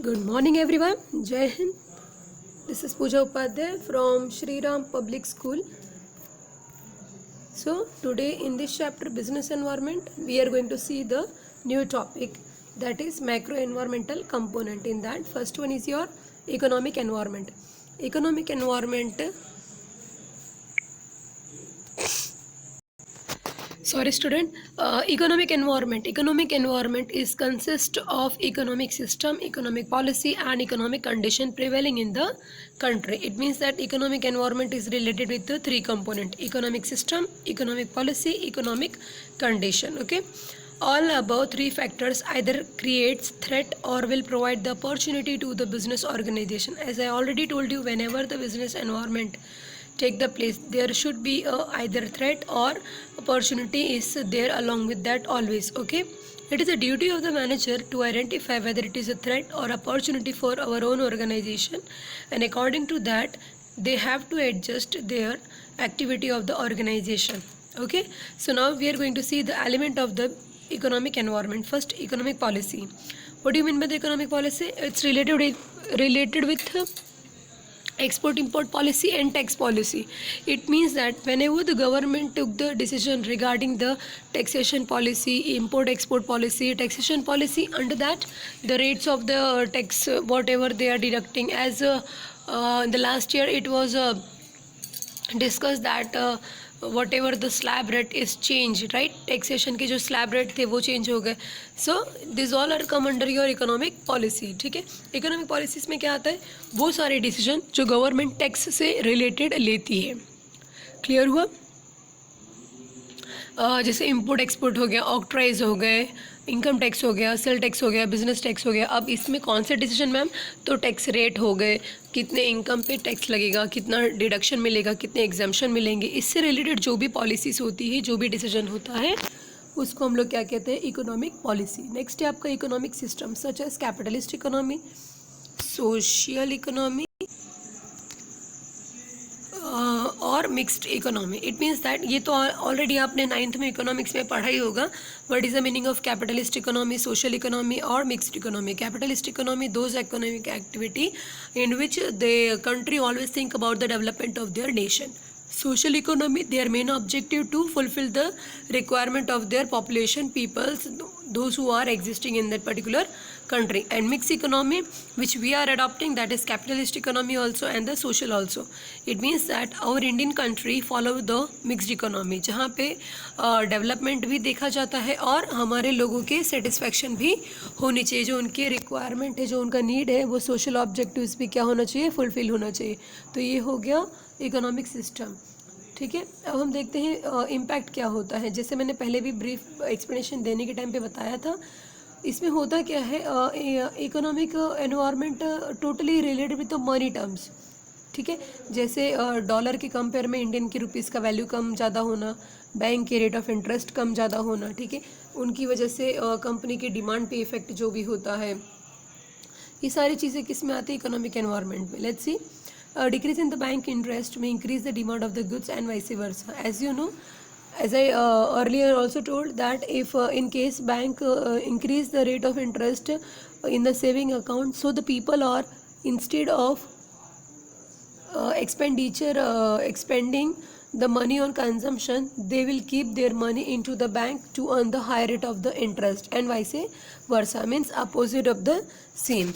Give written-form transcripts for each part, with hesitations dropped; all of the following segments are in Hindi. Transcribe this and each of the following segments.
Good morning, everyone. Jai Hind. This is Pooja Upadhyay from Shri Ram Public School. So, today in this chapter, Business Environment, we are going to see the new topic, that is macro environmental component. In that, first one is your economic environment. Economic environment. Sorry, student. Economic environment is consist of economic system, economic policy, and economic condition prevailing in the country. It means that economic environment is related with the three component: economic system, economic policy, economic condition. Okay, all above three factors either creates threat or will provide the opportunity to the business organization. As I already told you, whenever the business environment take the place, there should be either threat or opportunity is there along with that always. Okay, it is a duty of the manager to identify whether it is a threat or opportunity for our own organization, and according to that they have to adjust their activity of the organization. Okay, so now we are going to see the element of the economic environment. First, economic policy. What do you mean by the economic policy? It's related with export import policy and tax policy. It means that whenever the government took the decision regarding the taxation policy, import export policy, taxation policy, under that the rates of the tax, whatever they are deducting, as in the last year it was discussed that whatever the slab rate is changed, right? Taxation के जो स्लैब रेट थे वो चेंज हो गए. So this all are come under your economic policy. ठीक है, इकोनॉमिक पॉलिसीज में क्या आता है? वो सारे डिसीजन जो गवर्नमेंट टैक्स से रिलेटेड लेती है. क्लियर हुआ? जैसे इंपोर्ट एक्सपोर्ट हो गया, ऑक्ट्राइज हो गए, इनकम टैक्स हो गया, सेल टैक्स हो गया, बिजनेस टैक्स हो गया. अब इसमें कौन से डिसीजन मैम? तो टैक्स रेट हो गए, कितने इनकम पे टैक्स लगेगा, कितना डिडक्शन मिलेगा, कितने एग्जाम्पशन मिलेंगे, इससे रिलेटेड जो भी पॉलिसीज होती है, जो भी डिसीजन होता है, उसको हम लोग क्या कहते हैं? Economic policy. नेक्स्ट है आपका economic system, such as capitalist economy, social economy और mixed economy. It means that ये तो ऑलरेडी आपने 9th में इकोनॉमिक्स में पढ़ा ही होगा. What is the meaning of capitalist economy, social economy और mixed economy. Capitalist economy those economic activity in which the country always think about the development of their nation. Social economy, their main objective to fulfill the requirement of their population, peoples, those who are existing in that particular country. And mixed economy, which we are adopting, that is capitalist economy also and the social also. It means that our Indian country follow the mixed economy, जहाँ पे डेवलपमेंट भी देखा जाता है और हमारे लोगों के सेटिस्फैक्शन भी होनी चाहिए. जो उनके रिक्वायरमेंट है, जो उनका नीड है, वो सोशल ऑब्जेक्टिव्स भी क्या होना चाहिए? फुलफिल होना चाहिए. तो ये हो गया इकोनॉमिक सिस्टम. ठीक है, अब हम देखते हैं इम्पैक्ट क्या होता है. जैसे मैंने पहले भी ब्रीफ एक्सप्लेनेशन देने के टाइम पे बताया था, इसमें होता क्या है? Economic environment totally related with the money terms. ठीक है, जैसे डॉलर के कंपेयर में इंडियन की रुपीज़ का वैल्यू कम ज़्यादा होना, बैंक के रेट ऑफ इंटरेस्ट कम ज़्यादा होना. ठीक है, उनकी वजह से कंपनी की डिमांड पे इफेक्ट जो भी होता है, ये सारी चीज़ें किस में आती है? इकोनॉमिक एनवायरनमेंट में. Let's see. Decrease in the bank interest may increase the demand of the goods and vice versa. As you know, as I earlier also told, that if in case bank increase the rate of interest in the saving account, so the people are, instead of expending the money on consumption, they will keep their money into the bank to earn the higher rate of the interest, and vice versa, means opposite of the same.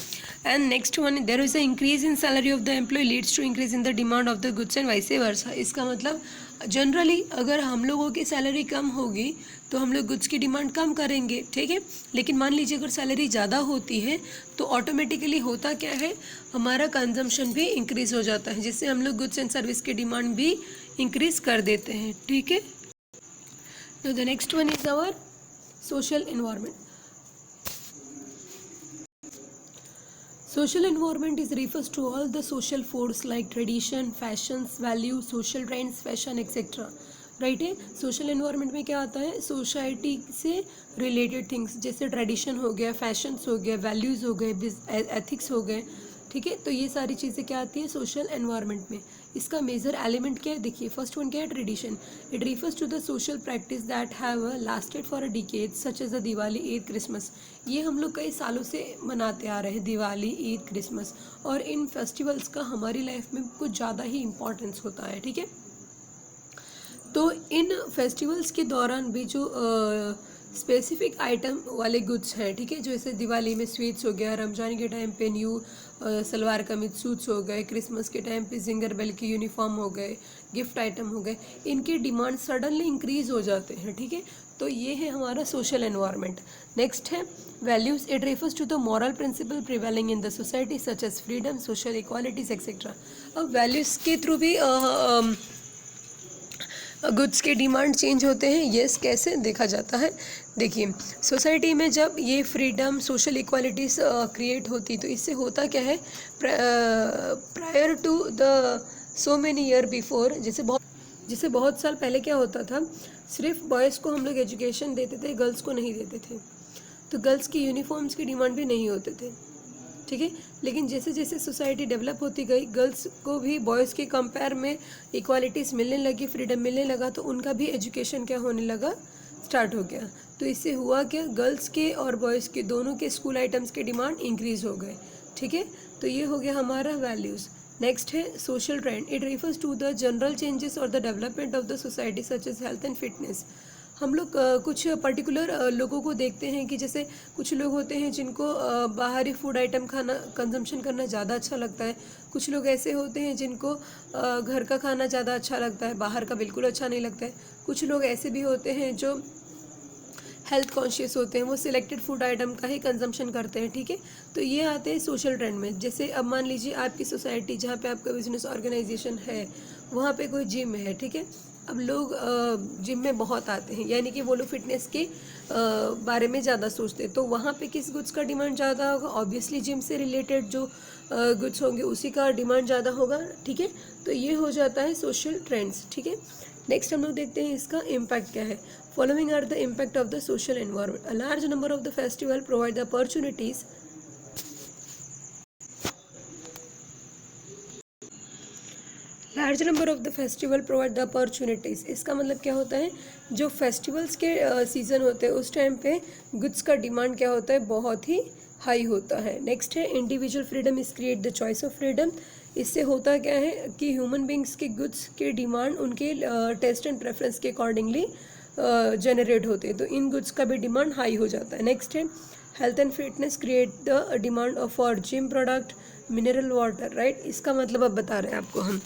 And next one, there is an increase in salary of the employee leads to increase in the demand of the goods and vice versa. इसका मतलब जनरली अगर हम लोगों की सैलरी कम होगी तो हम लोग गुड्स की डिमांड कम करेंगे. ठीक है, लेकिन मान लीजिए अगर सैलरी ज़्यादा होती है तो ऑटोमेटिकली होता क्या है? हमारा कंजम्पशन भी इंक्रीज हो जाता है, जिससे हम लोग गुड्स एंड सर्विस की डिमांड भी इंक्रीज कर देते हैं. ठीक है, तो the next one is our social environment. Social environment is refers to all the social force like tradition, fashions, value, social trends, fashion, etc. Right है. सोशल एनवायरनमेंट में क्या आता है? सोसाइटी से रिलेटेड थिंग्स, जैसे ट्रेडिशन हो गया, फैशंस हो गया, वैल्यूज़ हो गए, एथिक्स हो गए. ठीक है। तो ये सारी चीज़ें क्या आती है सोशल एनवायरनमेंट में। इसका मेजर एलिमेंट क्या है देखिए, फर्स्ट वन क्या है tradition. It refers to the social practice that have lasted for a decade such as the Diwali, Eid, Christmas. ये हम लोग कई सालों से मनाते आ रहे हैं दिवाली, ईद, क्रिसमस, और इन फेस्टिवल्स का हमारी लाइफ में कुछ ज़्यादा ही इम्पोर्टेंस होता है, ठीक है। तो इन फेस्टिवल्स के दौरान भी जो स्पेसिफिक आइटम वाले गुड्स हैं, ठीक है, जैसे दिवाली में स्वीट्स हो गया, रमजान के टाइम पे न्यू सलवार कमीज सूट्स हो गए, क्रिसमस के टाइम पे जिंगर बेल के यूनिफॉर्म हो गए, गिफ्ट आइटम हो गए, इनके डिमांड सडनली इंक्रीज हो जाते हैं, ठीक है। तो ये है हमारा सोशल एनवायरनमेंट। नेक्स्ट है values. It refers to the moral principle prevailing in the society such as freedom, social equalities etcetera. अब वैल्यूज के थ्रू भी गुड्स के डिमांड चेंज होते हैं। यस, कैसे देखा जाता है देखिए, सोसाइटी में जब ये फ्रीडम, सोशल इक्वालिटीज़ क्रिएट होती तो इससे होता क्या है, prior to the so many year before, जैसे बहुत साल पहले क्या होता था, सिर्फ बॉयज़ को हम लोग एजुकेशन देते थे, गर्ल्स को नहीं देते थे, तो गर्ल्स की यूनिफॉर्म्स की डिमांड भी नहीं होते थे, ठीक है। लेकिन जैसे जैसे सोसाइटी डेवलप होती गई, गर्ल्स को भी बॉयज़ के कंपेयर में इक्वालिटीज़ मिलने लगी, फ्रीडम मिलने लगा, तो उनका भी एजुकेशन क्या होने लगा, स्टार्ट हो गया। तो इससे हुआ क्या, गर्ल्स के और बॉयज़ के दोनों के स्कूल आइटम्स के डिमांड इंक्रीज़ हो गए, ठीक है। तो ये हो गया हमारा वैल्यूज़। नेक्स्ट है social trend. It refers to the general changes और the development of the society such as health and fitness. हम लोग कुछ पर्टिकुलर लोगों को देखते हैं कि जैसे कुछ लोग होते हैं जिनको बाहरी फूड आइटम खाना कंजम्पशन करना ज़्यादा अच्छा लगता है, कुछ लोग ऐसे होते हैं जिनको घर का खाना ज़्यादा अच्छा लगता है, बाहर का बिल्कुल अच्छा नहीं लगता है, कुछ लोग ऐसे भी होते हैं जो हेल्थ कॉन्शियस होते हैं, वो सिलेक्टेड फूड आइटम का ही कंजम्पशन करते हैं, ठीक है। तो ये आते हैं सोशल ट्रेंड में। जैसे अब मान लीजिए आपकी सोसाइटी जहाँ पे आपका बिजनेस ऑर्गेनाइजेशन है, वहाँ पे कोई जिम है, ठीक है। अब लोग जिम में बहुत आते हैं, यानी कि वो लोग फिटनेस के बारे में ज़्यादा सोचते हैं, तो वहाँ पे किस गुड्स का डिमांड ज़्यादा होगा, ऑब्वियसली जिम से रिलेटेड जो गुड्स होंगे उसी का डिमांड ज़्यादा होगा, ठीक है। तो ये हो जाता है सोशल ट्रेंड्स, ठीक है। नेक्स्ट हम लोग देखते हैं इसका इम्पैक्ट क्या है। Following are the impact of the social environment. A large number of the festival provide the opportunities large number of the festival provide the opportunities. इसका मतलब क्या होता है, जो फेस्टिवल्स के सीज़न होते हैं उस टाइम पे गुड्स का डिमांड क्या होता है, बहुत ही हाई होता है। नेक्स्ट है individual freedom is create the choice of freedom. इससे होता क्या है कि ह्यूमन बींग्स के गुड्स के डिमांड उनके टेस्ट एंड प्रेफरेंस के अकॉर्डिंगली जनरेट होते हैं, तो इन गुड्स का भी डिमांड हाई हो जाता है। नेक्स्ट है health and fitness create the demand for gym product, mineral water, right. इसका मतलब अब बता रहे हैं आपको हम,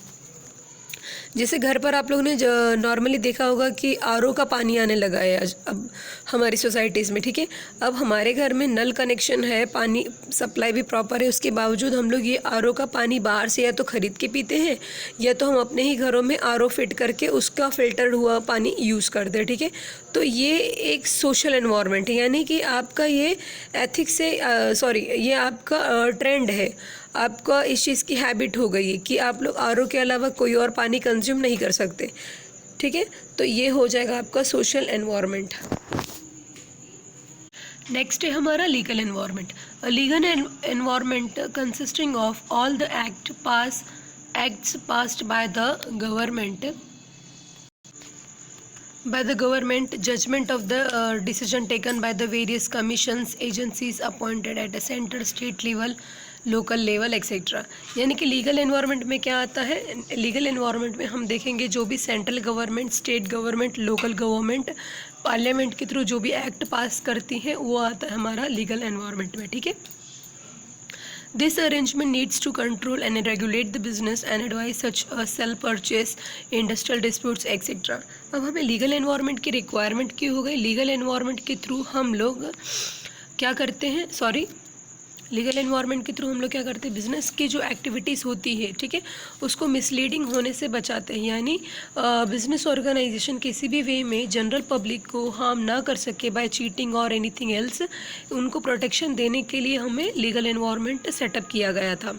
जैसे घर पर आप लोगों ने नॉर्मली देखा होगा कि आरओ का पानी आने लगा है आज अब हमारी सोसाइटीज़ में, ठीक है। अब हमारे घर में नल कनेक्शन है, पानी सप्लाई भी प्रॉपर है, उसके बावजूद हम लोग ये आरओ का पानी बाहर से या तो ख़रीद के पीते हैं या तो हम अपने ही घरों में आरओ फिट करके उसका फ़िल्टर्ड हुआ पानी यूज़ करते हैं, ठीक है। तो ये एक सोशल एनवायरनमेंट है, यानी कि आपका ये एथिक्स से ये आपका ट्रेंड है, आपका इस चीज़ की हैबिट हो गई है कि आप लोग आरओ के अलावा कोई और पानी कंज्यूम नहीं कर सकते, ठीक है। तो ये हो जाएगा आपका सोशल एनवायरनमेंट। नेक्स्ट है हमारा legal environment. Legal environment consisting of all the acts passed by the government, judgment of the decision taken by the various commissions, agencies appointed at a center, state level, local level etcetera. यानी कि लीगल एनवायरनमेंट में क्या आता है, लीगल एनवायरनमेंट में हम देखेंगे जो भी central government, state government, local government, parliament के थ्रू जो भी एक्ट पास करती हैं वो आता है हमारा लीगल एनवायरनमेंट में, ठीक है। This arrangement needs to control and regulate the business and advise such as sell purchase, industrial disputes, etc. अब हमें लीगल एनवायरनमेंट की रिक्वायरमेंट क्यों हो गई, लीगल एनवायरनमेंट के थ्रू हम लोग क्या करते हैं, लीगल एनवायरनमेंट के थ्रू हम लोग क्या करते हैं, बिजनेस की जो एक्टिविटीज़ होती है, ठीक है, उसको मिसलीडिंग होने से बचाते हैं। यानी बिजनेस ऑर्गेनाइजेशन किसी भी वे में जनरल पब्लिक को हार्म ना कर सके बाय चीटिंग और एनीथिंग एल्स, उनको प्रोटेक्शन देने के लिए हमें लीगल एनवायरनमेंट सेटअप किया गया था।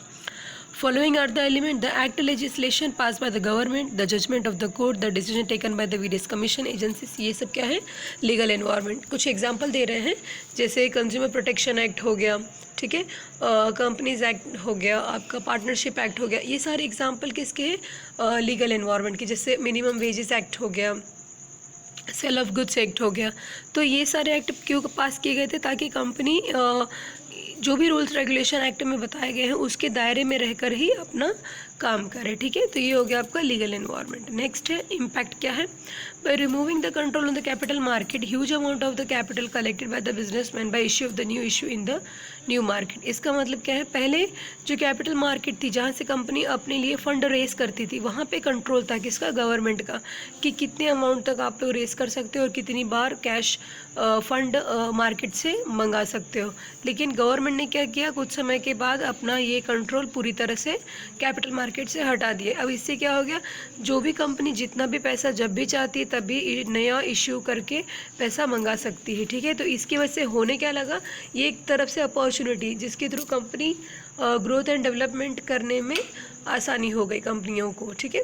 Following are the element: the act legislation passed by the government, the judgment of the court, the decision taken by the various commission agencies। ये सब क्या है, लीगल एनवायरनमेंट। कुछ एग्जांपल दे रहे हैं, जैसे कंज्यूमर प्रोटेक्शन एक्ट हो गया, ठीक है, कंपनीज एक्ट हो गया, आपका पार्टनरशिप एक्ट हो गया, ये सारे एग्जाम्पल किसके हैं, लीगल एनवायरनमेंट के। जैसे मिनिमम वेजेस एक्ट हो गया, सेल ऑफ गुड्स एक्ट हो गया। तो ये सारे एक्ट क्यों पास किए गए थे, ताकि कंपनी जो भी रूल्स रेगुलेशन एक्ट में बताए गए हैं उसके दायरे में रहकर ही अपना काम करे। ठीक है, तो ये हो गया आपका लीगल एनवायरनमेंट। नेक्स्ट है इम्पैक्ट क्या है, by removing the control on the capital market huge amount of the capital collected by the businessman bye issue of the new issue in the new market. इसका मतलब क्या है, पहले जो कैपिटल मार्केट थी जहाँ से कंपनी अपने लिए फंड रेस करती थी, वहाँ पे कंट्रोल था किसका, गवर्नमेंट का, कि कितने अमाउंट तक आप लोग रेस कर सकते हो और कितनी बार कैश फंड मार्केट से मंगा सकते हो। लेकिन गवर्नमेंट ने क्या किया, कुछ समय के बाद अपना ये कंट्रोल पूरी तरह से कैपिटल मार्केट से हटा दिए। अब इससे क्या हो गया, जो भी कंपनी जितना भी पैसा जब भी चाहती है तभी नया इश्यू करके पैसा मंगा सकती है। ठीक है, तो इसकी वजह से होने क्या लगा, ये एक तरफ से अपॉर्चुनिटी जिसके through company growth and development करने में आसानी हो गई कंपनियों को। ठीक है,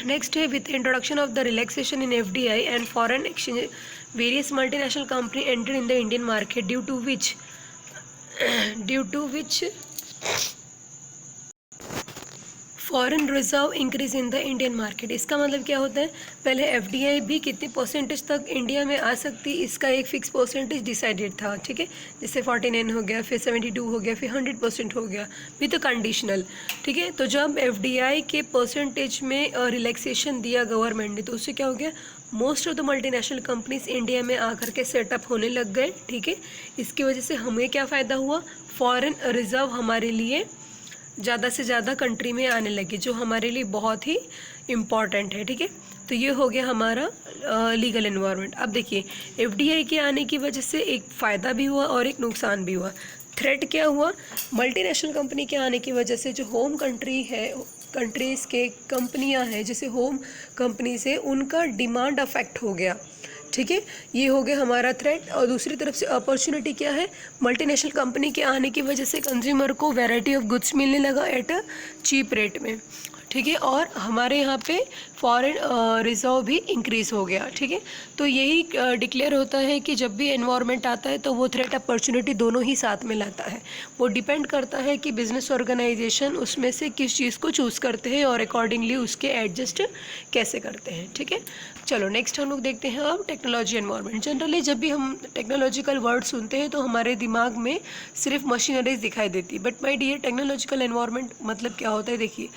नेक्स्ट है with introduction of the relaxation in FDI and foreign exchange various multinational company enter in the Indian market due to which foreign reserve increase in the Indian market. इसका मतलब क्या होता है, पहले FDI भी कितनी परसेंटेज तक इंडिया में आ सकती, इसका एक फिक्स परसेंटेज डिसाइडेड था। ठीक है, जैसे 49 हो गया, फिर 72 हो गया, फिर 100% हो गया विद कंडीशनल। ठीक है, तो जब FDI के परसेंटेज में रिलैक्सेशन दिया गवर्नमेंट ने, तो उससे क्या हो गया, most of the multinational companies India में आकर के सेटअप होने लग गए। ठीक है, इसकी वजह से हमें क्या फ़ायदा हुआ, फॉरेन रिजर्व हमारे लिए ज़्यादा से ज़्यादा कंट्री में आने लगी, जो हमारे लिए बहुत ही इम्पॉर्टेंट है। ठीक है, तो ये हो गया हमारा लीगल एनवायरनमेंट। अब देखिए, FDI के आने की वजह से एक फ़ायदा भी हुआ और एक नुकसान भी हुआ। थ्रेट क्या हुआ, मल्टीनेशनल कंपनी के आने की वजह से जो होम कंट्री है, कंट्रीज़ के कंपनियां हैं जैसे होम कंपनी से, उनका डिमांड अफेक्ट हो गया। ठीक है, ये हो गया हमारा थ्रेट। और दूसरी तरफ से अपॉर्चुनिटी क्या है, मल्टीनेशनल कंपनी के आने की वजह से कंज्यूमर को वैरायटी ऑफ गुड्स मिलने लगा एट अ चीप रेट में। ठीक है, और हमारे यहाँ पे फॉरेन रिजर्व भी इंक्रीज़ हो गया। ठीक है, तो यही डिक्लेयर होता है कि जब भी एनवायरनमेंट आता है तो वो थ्रेट अपॉर्चुनिटी दोनों ही साथ में लाता है। वो डिपेंड करता है कि बिजनेस ऑर्गेनाइजेशन उसमें से किस चीज़ को चूज़ करते हैं और अकॉर्डिंगली उसके एडजस्ट कैसे करते हैं। ठीक है, चलो नेक्स्ट हम लोग देखते हैं अब टेक्नोलॉजी एनवायरनमेंट। जनरली जब भी हम टेक्नोलॉजिकल वर्ड सुनते हैं तो हमारे दिमाग में सिर्फ मशीनरीज दिखाई देती, but my dear technological environment मतलब क्या होता है, देखिए,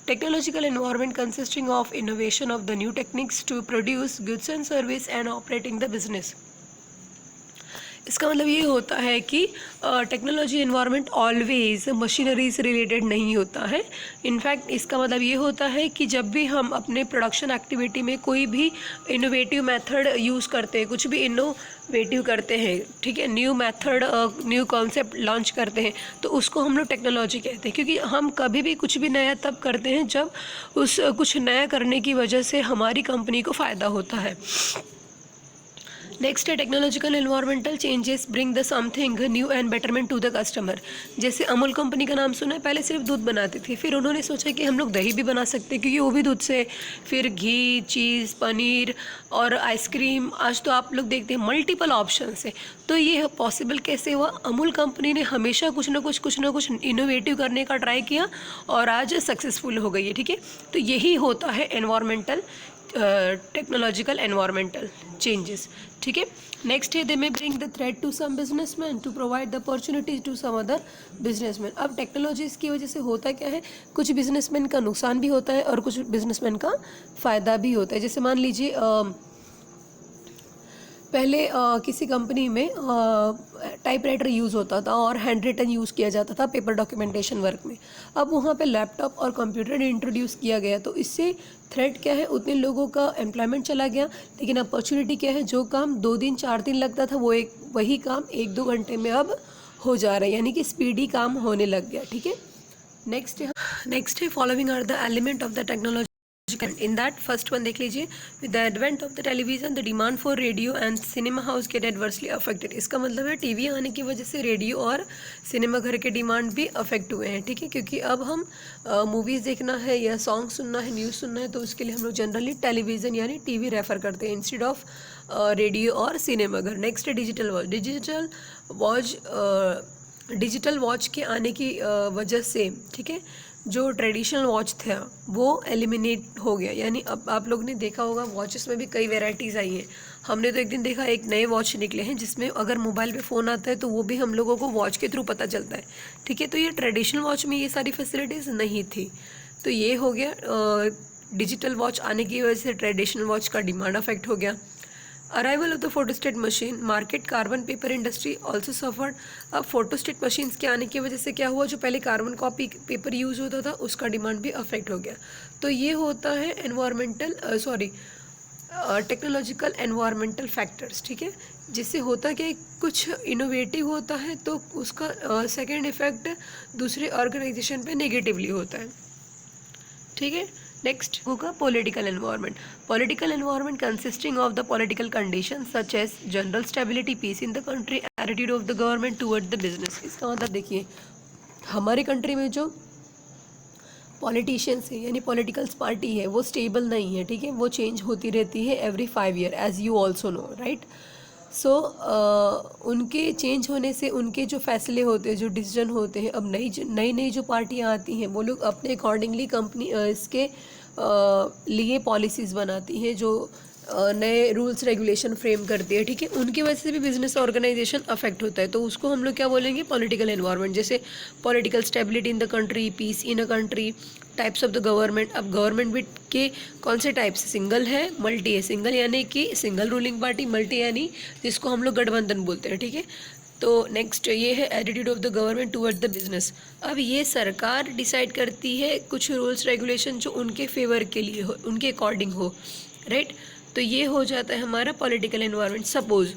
technological environment consisting of innovation of the new techniques to produce goods and service and operating the business। इसका मतलब ये होता है कि टेक्नोलॉजी एनवायरनमेंट ऑलवेज मशीनरी से रिलेटेड नहीं होता है। इनफैक्ट इसका मतलब ये होता है कि जब भी हम अपने प्रोडक्शन एक्टिविटी में कोई भी इनोवेटिव मेथड यूज़ करते हैं, कुछ भी इनोवेटिव करते हैं, ठीक है, new method, new concept launch करते हैं, तो उसको हम लोग टेक्नोलॉजी कहते हैं। क्योंकि हम कभी भी कुछ भी नया तब करते हैं जब उस कुछ नया करने की वजह से हमारी कंपनी को फ़ायदा होता है। नेक्स्ट है technological environmental changes bring the something new and betterment to the customer. जैसे अमूल कंपनी का नाम सुना है, पहले सिर्फ दूध बनाती थी, फिर उन्होंने सोचा कि हम लोग दही भी बना सकते हैं क्योंकि वो भी दूध से, फिर घी, चीज़, पनीर और आइसक्रीम, आज तो आप लोग देखते हैं मल्टीपल ऑप्शन है। तो ये पॉसिबल कैसे हुआ, अमूल कंपनी ने हमेशा कुछ ना कुछ इनोवेटिव करने का ट्राई किया और आज सक्सेसफुल हो गई है। ठीक है, तो यही होता है एनवायरमेंटल टेक्नोलॉजिकल एनवायरमेंटल चेंजेस। ठीक है, नेक्स्ट है they may bring the threat to some businessman to provide the opportunities to some other businessman. अब टेक्नोलॉजीज़ की वजह से होता क्या है, कुछ बिजनेसमैन का नुकसान भी होता है और कुछ बिजनेसमैन का फ़ायदा भी होता है। जैसे मान लीजिए पहले किसी कंपनी में टाइपराइटर यूज़ होता था और हैंड रिटन यूज़ किया जाता था पेपर डॉक्यूमेंटेशन वर्क में। अब वहाँ पे लैपटॉप और कंप्यूटर इंट्रोड्यूस किया गया, तो इससे थ्रेट क्या है, उतने लोगों का एम्प्लॉयमेंट चला गया। लेकिन अपॉर्चुनिटी क्या है, जो काम 2 दिन 4 दिन लगता था वही काम 1-2 घंटे में अब हो जा रहा है, यानी कि स्पीडी काम होने लग गया। ठीक है, नेक्स्ट है following are the element of the technology. In that first one देख लीजिए, with the advent of the television the demand for radio and cinema house get adversely affected. इसका मतलब है टीवी आने की वजह से रेडियो और सिनेमा घर के डिमांड भी अफेक्ट हुए हैं। ठीक है, क्योंकि अब हम मूवीज़ देखना है या सॉन्ग सुनना है, न्यूज़ सुनना है, तो उसके लिए हम लोग जनरली टेलीविज़न यानी टीवी रेफर करते हैं इंस्टेड ऑफ रेडियो और सिनेमा घर। नेक्स्ट है डिजिटल वॉच डिजिटल वॉच के आने की वजह से, ठीक है, जो ट्रेडिशनल वॉच था वो एलिमिनेट हो गया। यानी अब आप लोग ने देखा होगा वॉचेस में भी कई वेराइटीज़ आई हैं। हमने तो एक दिन देखा एक नए वॉच निकले हैं जिसमें अगर मोबाइल पे फ़ोन आता है तो वो भी हम लोगों को वॉच के थ्रू पता चलता है, ठीक है। तो ये ट्रेडिशनल वॉच में ये सारी फैसिलिटीज़ नहीं थी। तो ये हो गया, डिजिटल वॉच आने की वजह से ट्रेडिशनल वॉच का डिमांड अफेक्ट हो गया। Arrival of the photostat machine, market carbon paper industry also suffered. अब फोटोस्टेट मशीन्स के आने की वजह से क्या हुआ, जो पहले कार्बन कॉपी पेपर यूज़ होता था उसका डिमांड भी अफेक्ट हो गया। तो ये होता है एनवायरमेंटल टेक्नोलॉजिकल एनवायरमेंटल फैक्टर्स, ठीक है। जिससे होता क्या है, कुछ इनोवेटिव होता है तो उसका सेकेंड इफेक्ट दूसरे ऑर्गेनाइजेशन पे नेगेटिवली होता है, ठीक है। नेक्स्ट होगा political environment. Political environment consisting of the political condition such as general stability, peace in the country, attitude of the government toward the business. इसका मतलब देखिए, हमारी कंट्री में जो पॉलिटिशियंस है यानी पॉलिटिकल्स पार्टी है वो स्टेबल नहीं है, ठीक है। वो चेंज होती रहती है every 5 year, as you also know, right. So उनके चेंज होने से उनके जो फैसले होते हैं, जो डिसीजन होते हैं, अब नई नई जो पार्टियां आती हैं वो लोग अपने अकॉर्डिंगली कंपनी इसके लिए पॉलिसीज़ बनाती हैं, जो नए रूल्स रेगुलेशन फ्रेम करती है, ठीक है। उनकी वजह से भी बिजनेस ऑर्गेनाइजेशन अफेक्ट होता है। तो उसको हम लोग क्या बोलेंगे, पॉलिटिकल एनवायरनमेंट। जैसे political stability in the country, peace in a country, types of the government. अब गवर्नमेंट भी के कौन से टाइप्स, सिंगल है, मल्टी है। सिंगल यानी कि सिंगल रूलिंग पार्टी, मल्टी यानी जिसको हम लोग गठबंधन बोलते हैं, ठीक है। तो नेक्स्ट ये है attitude of the government toward the business. अब ये सरकार डिसाइड करती है कुछ रूल्स रेगुलेशन जो उनके फेवर के लिए हो, उनके अकॉर्डिंग हो, राइट। तो ये हो जाता है हमारा पॉलिटिकल एनवायरनमेंट। सपोज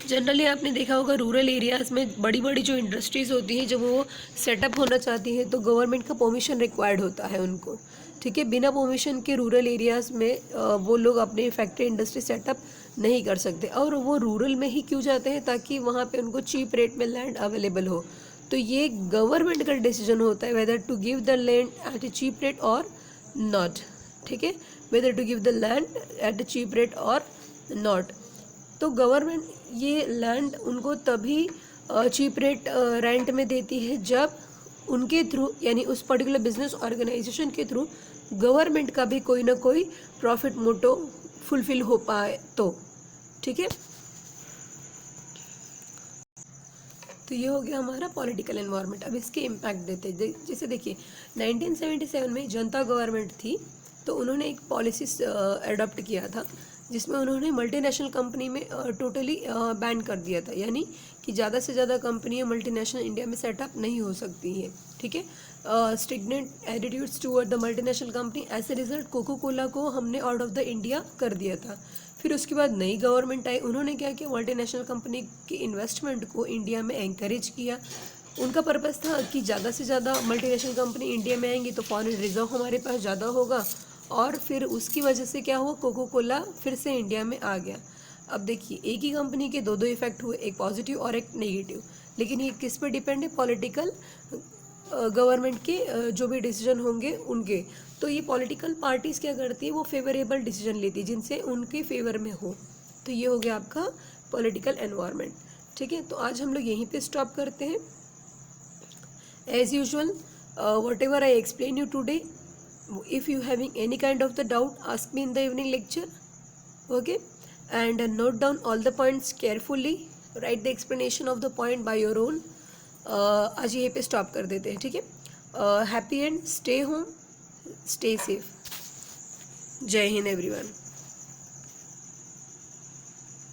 जनरली आपने देखा होगा रूरल एरियाज़ में बड़ी बड़ी जो इंडस्ट्रीज़ होती हैं, जब वो सेटअप होना चाहती हैं तो गवर्नमेंट का परमिशन रिक्वायर्ड होता है उनको, ठीक है। बिना परमिशन के रूरल एरियाज़ में वो लोग अपने फैक्ट्री इंडस्ट्री सेटअप नहीं कर सकते। और वो रूरल में ही क्यों जाते हैं, ताकि वहाँ पे उनको चीप रेट में लैंड अवेलेबल हो। तो ये गवर्नमेंट का डिसीजन होता है whether to give the land at a cheap rate or not, ठीक है, whether to give the land at a cheap rate or not. तो गवर्नमेंट ये लैंड उनको तभी चीप रेट रेंट में देती है जब उनके थ्रू, यानी उस पर्टिकुलर बिजनेस ऑर्गेनाइजेशन के थ्रू गवर्नमेंट का भी कोई ना कोई प्रॉफिट मोटो फुलफिल हो पाए तो, ठीक है। तो ये हो गया हमारा पॉलिटिकल एनवायरनमेंट। अब इसके इम्पैक्ट देते हैं। जैसे देखिए 1977 में जनता गवर्नमेंट थी, तो उन्होंने एक पॉलिसी अडॉप्ट किया था जिसमें उन्होंने मल्टीनेशनल कंपनी में टोटली बैन कर दिया था। यानी कि ज़्यादा से ज़्यादा कंपनियां मल्टीनेशनल इंडिया में सेटअप नहीं हो सकती हैं, ठीक है। Stringent attitudes toward the multinational company, as a result coca cola को हमने आउट ऑफ द इंडिया कर दिया था। फिर उसके बाद नई गवर्नमेंट आई, उन्होंने क्या किया, मल्टीनेशनल कंपनी की इन्वेस्टमेंट को इंडिया में एंकरेज किया। उनका पर्पज़ था कि ज़्यादा से ज़्यादा मल्टीनेशनल कंपनी इंडिया में आएंगी तो फॉरेन रिजर्व हमारे पास ज़्यादा होगा, और फिर उसकी वजह से क्या हुआ, कोको कोला फिर से इंडिया में आ गया। अब देखिए एक ही कंपनी के दो इफेक्ट हुए, एक पॉजिटिव और एक नेगेटिव। लेकिन ये किस पे डिपेंड है, पॉलिटिकल गवर्नमेंट के जो भी डिसीजन होंगे उनके। तो ये पॉलिटिकल पार्टीज़ क्या करती है, वो फेवरेबल डिसीजन लेती है जिनसे उनके फेवर में हो। तो ये हो गया आपका पॉलिटिकल एनवायरनमेंट, ठीक है। तो आज हम लोग यहीं पे स्टॉप करते हैं। As usual whatever I explain you today, if you having any kind of the doubt, ask me in the evening lecture, okay, and note down all the points carefully, write the explanation of the point by your own। आज यहीं पे स्टॉप कर देते हैं, ठीक है। Happy and stay home, stay safe. जय हिंद एवरीवन।